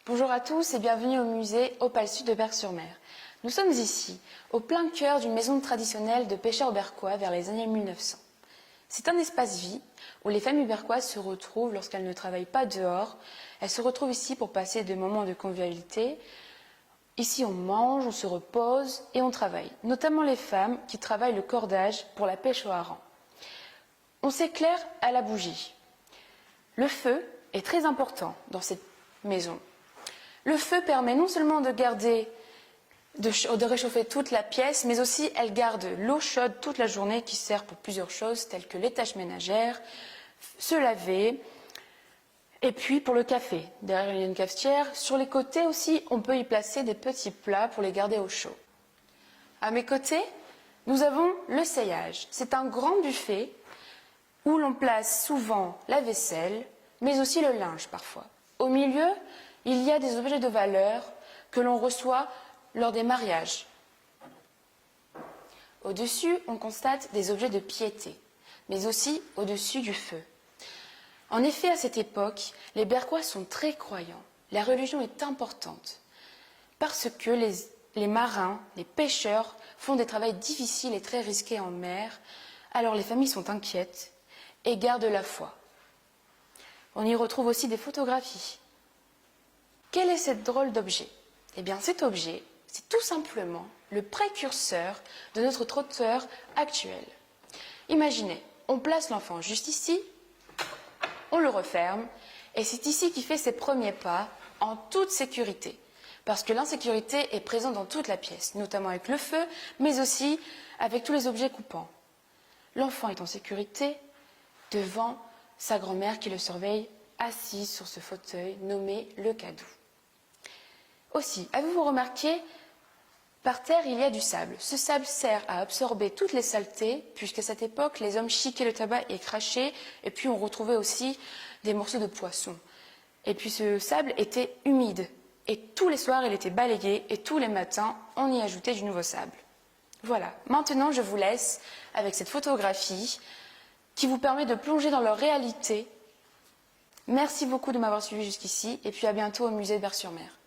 Bonjour à tous et bienvenue au musée Opale Sud de Berck-sur-Mer. Nous sommes ici, au plein cœur d'une maison traditionnelle de pêcheurs berquois vers les années 1900. C'est un espace vie où les familles berquoises se retrouvent lorsqu'elles ne travaillent pas dehors. Elles se retrouvent ici pour passer des moments de convivialité. Ici, on mange, on se repose et on travaille, notamment les femmes qui travaillent le cordage pour la pêche au hareng. On s'éclaire à la bougie. Le feu est très important dans cette maison. Le feu permet non seulement de réchauffer toute la pièce, mais aussi elle garde l'eau chaude toute la journée qui sert pour plusieurs choses telles que les tâches ménagères, se laver, et puis pour le café. Derrière il y a une cafetière. Sur les côtés aussi, on peut y placer des petits plats pour les garder au chaud. À mes côtés, nous avons le seyage. C'est un grand buffet où l'on place souvent la vaisselle, mais aussi le linge parfois. Au milieu, il y a des objets de valeur que l'on reçoit lors des mariages. Au-dessus, on constate des objets de piété, mais aussi au-dessus du feu. En effet, à cette époque, les Berquois sont très croyants. La religion est importante parce que les marins, les pêcheurs font des travaux difficiles et très risqués en mer. Alors les familles sont inquiètes et gardent la foi. On y retrouve aussi des photographies. Quel est ce drôle d'objet? Eh bien, cet objet, c'est tout simplement le précurseur de notre trotteur actuel. Imaginez, on place l'enfant juste ici, on le referme, et c'est ici qu'il fait ses premiers pas en toute sécurité. Parce que l'insécurité est présente dans toute la pièce, notamment avec le feu, mais aussi avec tous les objets coupants. L'enfant est en sécurité devant sa grand-mère qui le surveille, assise sur ce fauteuil nommé le cadou. Aussi, avez-vous remarqué, par terre il y a du sable. Ce sable sert à absorber toutes les saletés, puisqu'à cette époque les hommes chiquaient le tabac et crachaient, et puis on retrouvait aussi des morceaux de poisson. Et puis ce sable était humide, et tous les soirs il était balayé, et tous les matins on y ajoutait du nouveau sable. Voilà, maintenant je vous laisse avec cette photographie qui vous permet de plonger dans leur réalité. Merci beaucoup de m'avoir suivi jusqu'ici, et puis à bientôt au musée de Berck-sur-Mer.